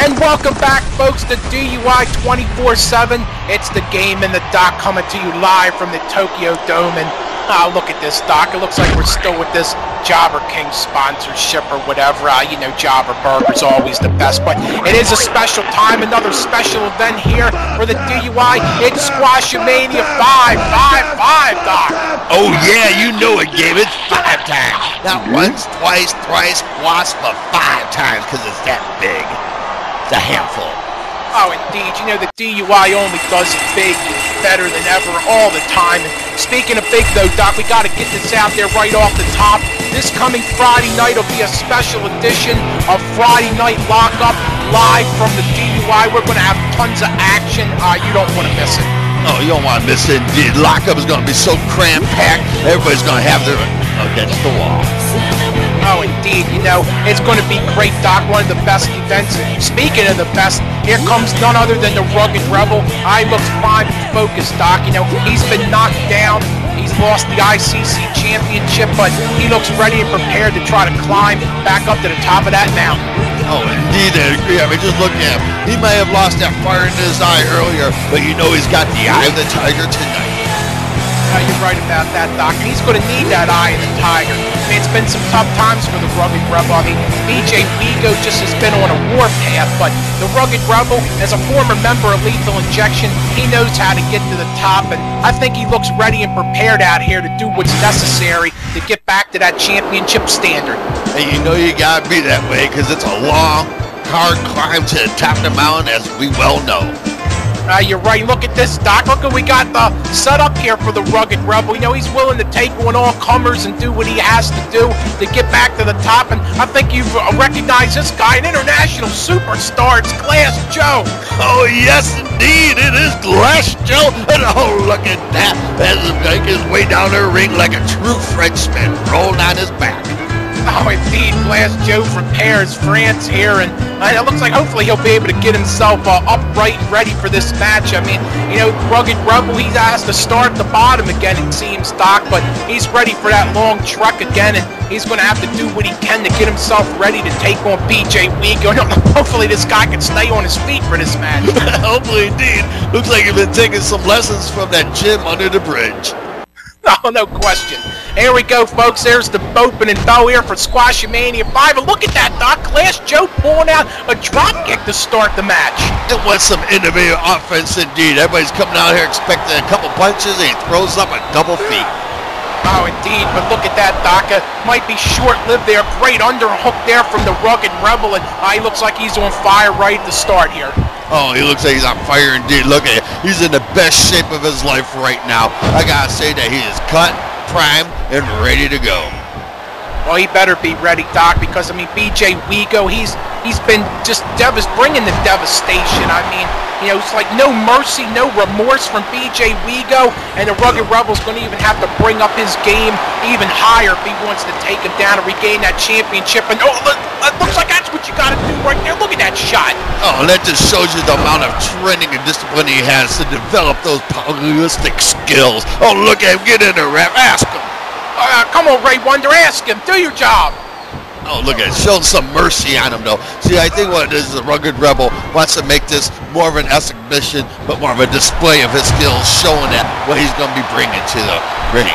And welcome back, folks, to DUI 24/7. It's the game and the doc coming to you live from the Tokyo Dome. And look at this, Doc. It looks like we're still with this Jobber King sponsorship or whatever. You know, Jobber Burger's always the best. But it is a special time, another special event here for the DUI. It's Squash-A-Mania 5, Doc. Oh, yeah, you know it, Gabe. It's 5 times. Not once, twice, thrice, squash, but 5 times because it's that big. It's a handful. Oh, indeed. You know, the DUI only does it big, better than ever, all the time. And speaking of big, though, Doc, we got to get this out there right off the top. This coming Friday night will be a special edition of Friday Night Lockup live from the DUI. We're going to have tons of action. You don't want to miss it. Oh, you don't want to miss it. The lockup is going to be so cram-packed, everybody's going to have their against the wall. Oh, indeed. You know, it's going to be great, Doc. One of the best events. Speaking of the best, here comes none other than the Rugged Rebel. I looks prime and focused, Doc. You know, he's been knocked down. He's lost the ICC championship, but he looks ready and prepared to try to climb back up to the top of that mountain. Oh, indeed, I agree. I mean, just look at him. He may have lost that fire in his eye earlier, but you know he's got the eye of the tiger tonight. You're right about that, Doc. And he's going to need that eye of the tiger. I mean, it's been some tough times for the Rugged Rebel. I mean, BJ Wigo just has been on a warpath, but the Rugged Rebel, as a former member of Lethal Injection, he knows how to get to the top, and I think he looks ready and prepared out here to do what's necessary to get back to that championship standard. And you know you got to be that way because it's a long, hard climb to the top of the mountain, as we well know. You're right. Look at this, Doc. Look what we got set up here for the Rugged Rebel. You know, he's willing to take on all comers and do what he has to do to get back to the top. And I think you've recognized this guy, an international superstar. It's Glass Joe. Oh, yes, indeed. It is Glass Joe. And oh, look at that. That's like his way down the ring like a true Frenchman, rolling on his back. Oh, indeed, Glass Joe from Paris, France here, and it looks like hopefully he'll be able to get himself upright and ready for this match. I mean, you know, Rugged Rebel, he has to start at the bottom again, it seems, Doc, but he's ready for that long trek again, and he's going to have to do what he can to get himself ready to take on BJ Wigo. Hopefully this guy can stay on his feet for this match. Hopefully, indeed. Looks like you've been taking some lessons from that gym under the bridge. Oh, no question. Here we go, folks. There's the opening bell here for Squash-A-Mania 5. And look at that, Doc. Glass Joe pulling out a drop kick to start the match. It was some innovative offense indeed. Everybody's coming out here expecting a couple punches, and he throws up a double feet. Oh, indeed. But look at that, Doc. Might be short-lived there. Great underhook there from the Rugged Rebel. And he looks like he's on fire right at the start here. Oh, he looks like he's on fire indeed. Look at him. He's in the best shape of his life right now. I gotta say that he is cut, primed, and ready to go. Well, he better be ready, Doc, because, I mean, BJ Wigo, he's been just bringing the devastation. I mean, you know, it's like no mercy, no remorse from BJ Wigo, and the Rugged Rebel's going to even have to bring up his game even higher if he wants to take him down and regain that championship. And oh, look, it looks like that's what you got to do right there. Look at that shot. Oh, that just shows you the amount of training and discipline he has to develop those polylistic skills. Oh, look at him. Get in there, ref. Ask him. Come on, Ray Wonder, ask him. Do your job. Oh, look at it. Showing some mercy on him, though. See, I think what it is the Rugged Rebel wants to make this more of an exhibition, but more of a display of his skills, showing that what he's going to be bringing to the ring.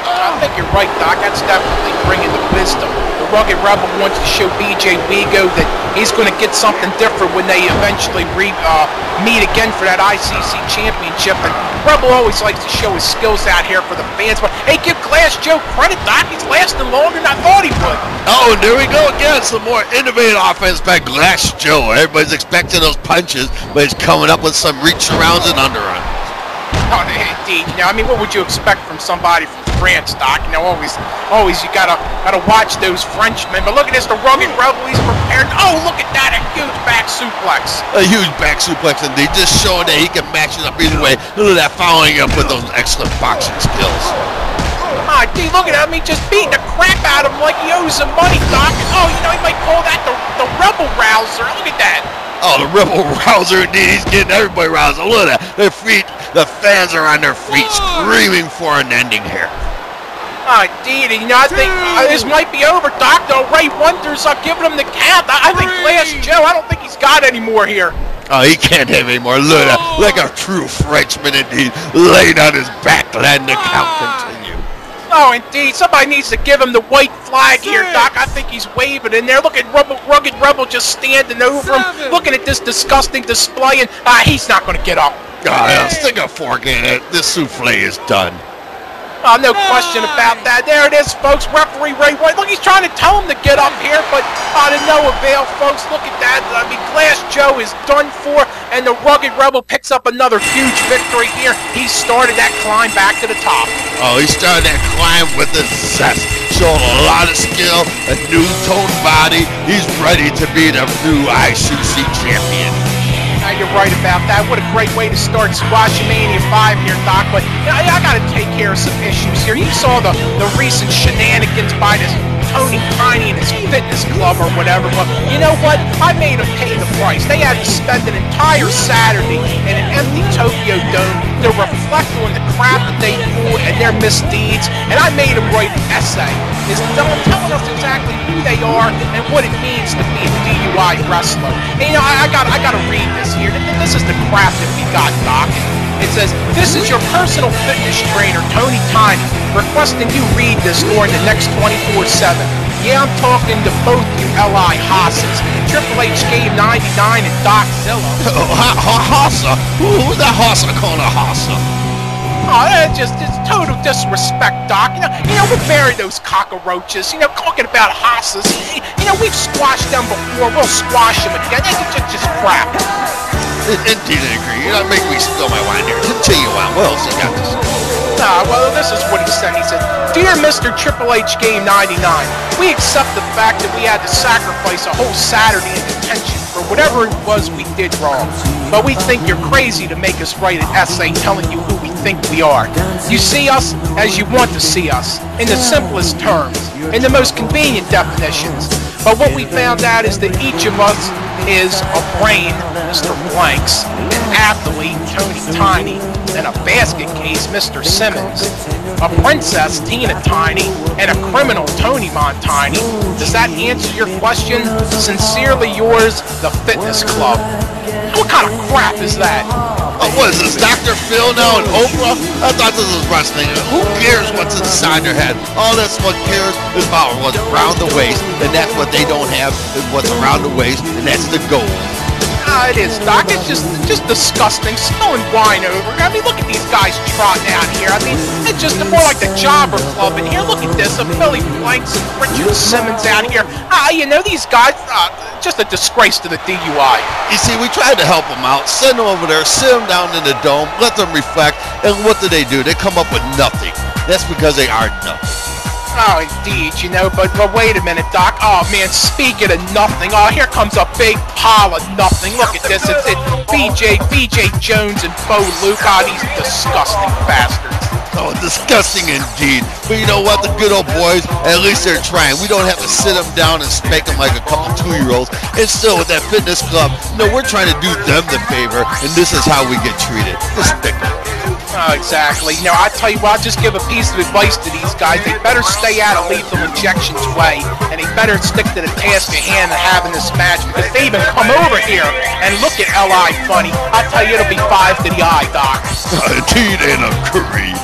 I think you're right, Doc. That's definitely bringing the wisdom. The Rugged Rebel wants to show BJ Wigo that he's going to get something different when they eventually meet again for that ICC championship. And Rebel always likes to show his skills out here for the fans. But hey, give Glass Joe credit, Doc. He's lasting longer than I thought he would. Oh, and there we go again. Some more innovative offense by Glass Joe. Everybody's expecting those punches, but he's coming up with some reach arounds and underruns. Oh, indeed. You know, I mean, what would you expect from somebody from France, Doc? You know, always you gotta watch those Frenchmen. But look at this, the Rugged Rebel, he's prepared. Oh, look at that, a huge back suplex. A huge back suplex indeed, just showing that he can match it up either way. Look at that, following up with those excellent boxing skills. Ah, dude, look at him. He just beating the crap out of him like he owes him money, Doc. Oh, you know, he might call that the Rebel Rouser. Look at that. Oh, the Rebel Rouser indeed. He's getting everybody roused. Look at that. Their feet, the fans are on their feet screaming for an ending here. Indeed, you know, I think this might be over, Doc. Though Ray Wonders giving him the count. I think Glass Joe, I don't think he's got any more here. Oh, he can't have any more. Look, like a true Frenchman indeed, laying on his back, letting the count continue. Oh, indeed. Somebody needs to give him the white flag here, Doc. I think he's waving in there. Look at Rugged Rebel just standing over him, looking at this disgusting display, and he's not going to get up. Stick a fork in it. This souffle is done. No question about that. There it is, folks. Referee Ray White. Look, he's trying to tell him to get up here, but to no avail, folks. Look at that. I mean, Glass Joe is done for, and the Rugged Rebel picks up another huge victory here. He started that climb back to the top. Oh, he started that climb with a zest. Showing a lot of skill, a new toned body. He's ready to be the new ICC champion. You're right about that. What a great way to start Squashmania 5 here, Doc. But I got to take care of some issues here. You saw the recent shenanigans by this Tony Tiny and his fitness club or whatever. But you know what? I made them pay the price. They had to spend an entire Saturday in an empty Tokyo Dome to reflect on the crap that they pulled and their misdeeds. And I made them write an essay. It's telling us exactly who they are and what it means to be a DUI wrestler. And, you know, I gotta read this here. This is the crap that we got, Doc. It says, "This is your personal fitness trainer, Tony Tiny, requesting you read this during the next 24/7. Yeah, I'm talking to both you L.I. Hosses, Triple H Game 99 and Doc Zilla." Hossa? Who's that Hossa calling a Hossa? Oh, it's total disrespect, Doc. You know, we bury those cockroaches. You know, talking about Hossas. You know, we've squashed them before. We'll squash them again. It's just crap. Indeed, I agree. You're not making me spill my wine here. Continue on. What else you got to say? Well, this is what he said. He said, "Dear Mr. Triple H Game 99, we accept the fact that we had to sacrifice a whole Saturday in detention for whatever it was we did wrong. But we think you're crazy to make us write an essay telling you who we think we are. You see us as you want to see us, in the simplest terms, in the most convenient definitions. But what we found out is that each of us is a brain, Mr. Blanks, an athlete, Tony Tiny, and a basket case, Mr. Simmons, a princess, Tina Tiny, and a criminal, Tony Montini. Does that answer your question? Sincerely yours, the Fitness Club." What kind of crap is that? What is this, Dr. Phil now and Oprah? I thought this was wrestling. Who cares what's inside their head? All that's what cares is about what's around the waist, and that's what they don't have, is what's around the waist, and that's the goal. It is, Doc. It's just disgusting. Spilling wine over. I mean, look at these guys trotting out here. I mean, it's just more like the Jobber Club in here. Look at this. Billy Blanks and Richard Simmons out here. You know, these guys, just a disgrace to the DUI. You see, we tried to help them out. Send them over there, sit them down in the dome, let them reflect, and what do? They come up with nothing. That's because they are nothing. Oh, indeed, you know, but wait a minute, Doc. Oh, man, speaking of nothing, here comes a big pile of nothing. Look at this. It's BJ Jones and Bo Luke. These disgusting bastards. Oh, disgusting indeed. But you know what? The good old boys, at least they're trying. We don't have to sit them down and spank them like a couple 2-year-olds. And still, with that Fitness Club, we're trying to do them the favor, and this is how we get treated. Despicable. Oh, exactly. You know, I tell you what, I'll just give a piece of advice to these guys. They better stay out of Lethal Injection's way, and they better stick to the task at hand of having this match, because they even come over here and look at L.I. funny. I'll tell you, it'll be 5 to the eye, Doc. Indeed, and agreed.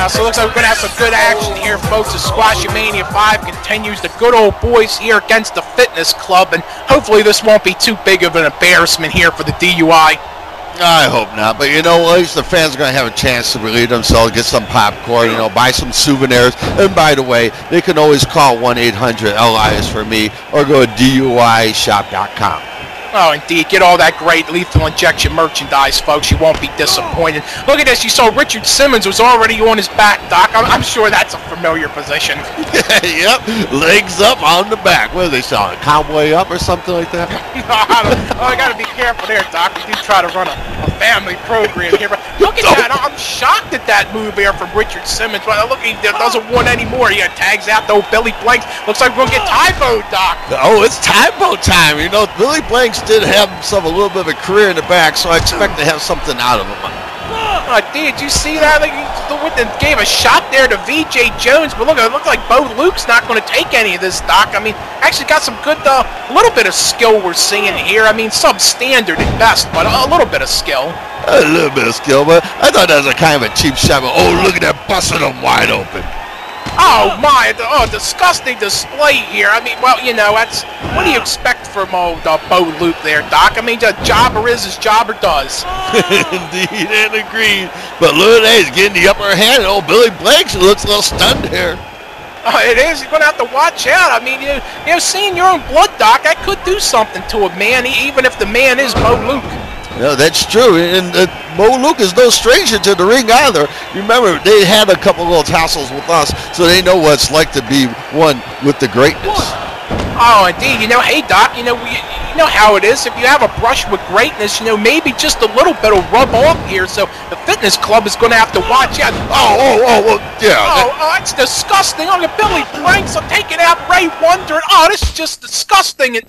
So it looks like we're going to have some good action here, folks, as Squashmania 5 continues. The good old boys here against the Fitness Club, and hopefully this won't be too big of an embarrassment here for the DUI. I hope not, but you know, at least the fans are going to have a chance to relieve themselves, get some popcorn, buy some souvenirs. And by the way, they can always call 1-800-LIS-for-me or go to DUIshop.com. Oh, indeed. Get all that great Lethal Injection merchandise, folks. You won't be disappointed. Look at this. You saw Richard Simmons was already on his back, Doc. I'm sure that's a familiar position. Yep. Legs up on the back. What are they selling? Cowboy up or something like that? I got to be careful there, Doc. We do try to run a family program here. But look at that. I'm shocked at that move here from Richard Simmons. Well, look, he doesn't want any more. He tags out though Billy Blanks. Looks like we're going to get typo, Doc. Oh, it's typo time. Billy Blanks did have himself a little bit of a career in the back, so I expect to have something out of him. Did you see that? Like, he gave a shot there to VJ Jones, but look, it looked like Bo Luke's not going to take any of this, Doc. I mean, actually got some good, little bit of skill we're seeing here. I mean, substandard at best, but a little bit of skill. A little bit of skill, but I thought that was a kind of a cheap shot. But, oh, look at that, busting him wide open. Oh my! Disgusting display here. I mean, well, you know, that's what do you expect from Bo Luke there, Doc? I mean, the jobber is as jobber does. Indeed, and agreed. But look at that, he's getting the upper hand. Old Billy Blanks looks a little stunned here. It is. You're going to have to watch out. I mean, you know, seeing your own blood, Doc, that could do something to a man, even if the man is Bo Luke. No, that's true, and Bo Luke is no stranger to the ring either. Remember, they had a couple little tassels with us, so they know what it's like to be one with the greatness. Oh, indeed. You know, hey, Doc, you know how it is. If you have a brush with greatness, you know, maybe just a little bit will rub off here, so the fitness club is going to have to watch out. Yeah. Oh, that's disgusting. Oh, Billy Blanks are taking out Ray Wonder. Oh, this is just disgusting. And,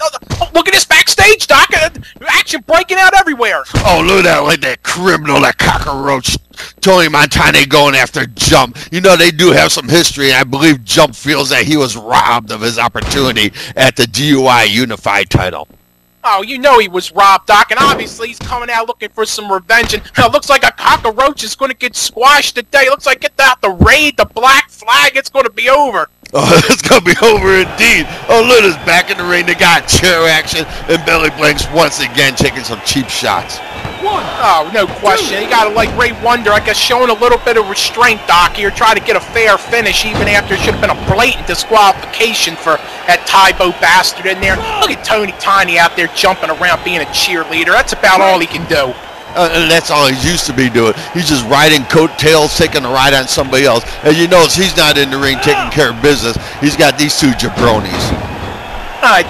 look at this backstage, Doc. Action breaking out everywhere. Oh, look at that, like that criminal, that cockroach. Tony Montana going after Jump. You know, they do have some history, and I believe Jump feels that he was robbed of his opportunity at the DUI Unified title. Oh, you know he was robbed, Doc, and obviously he's coming out looking for some revenge, and it looks like a cockroach is going to get squashed today. It looks like get out the raid, the black flag, it's going to be over. Oh, it's going to be over indeed. Oh, look, it's back in the ring. They got chair action, and Billy Blanks once again taking some cheap shots. Oh, no question. You got to, like Ray Wonder, I guess, showing a little bit of restraint, Doc, here, try to get a fair finish, even after it should have been a blatant disqualification for that Tybo bastard in there. Look at Tony Tiny out there jumping around being a cheerleader. That's about all he can do. And that's all he's used to be doing. He's just riding coattails, taking a ride on somebody else. And you notice he's not in the ring taking care of business. He's got these two jabronis.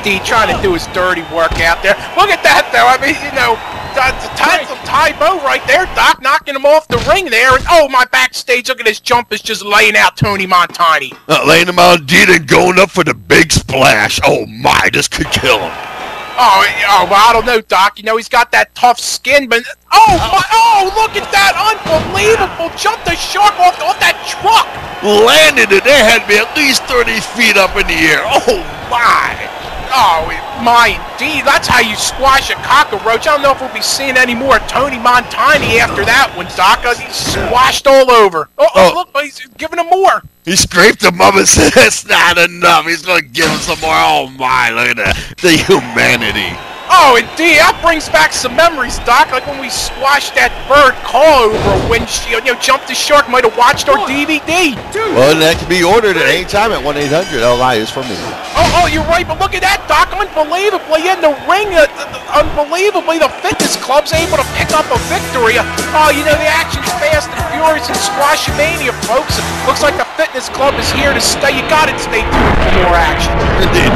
D trying to do his dirty work out there. Look at that, though. I mean, you know, some Tybo right there, Doc, knocking him off the ring there. And, oh, my backstage, look at his jump is just laying out Tony Montani. Laying him out indeed and going up for the big splash. Oh, my, this could kill him. Oh, well, I don't know, Doc. You know, he's got that tough skin, but... Oh, look at that. Unbelievable. Jumped the shark off that truck. Landed it. They had to be at least 30 feet up in the air. Oh, my. Oh, my, indeed. That's how you squash a cockroach. I don't know if we'll be seeing any more Tony Montani after that one, Doc. He's squashed all over. Oh, look, he's giving him more. He scraped him up and said, that's not enough. He's going to give him some more. Oh, my, look at that. The humanity. Oh, indeed. That brings back some memories, Doc. Like when we squashed that bird call over a windshield. You know, Jump the Shark might have watched our DVD. Well, that can be ordered at any time at 1-800-LI is for me. Oh, you're right. But look at that, Doc. Unbelievably in the ring. Unbelievably, the fitness club's able to pick up a victory. Oh, you know, the action's fast and furious in Squashmania, folks. Looks like the fitness club is here to stay. You got to stay tuned for more action. Indeed.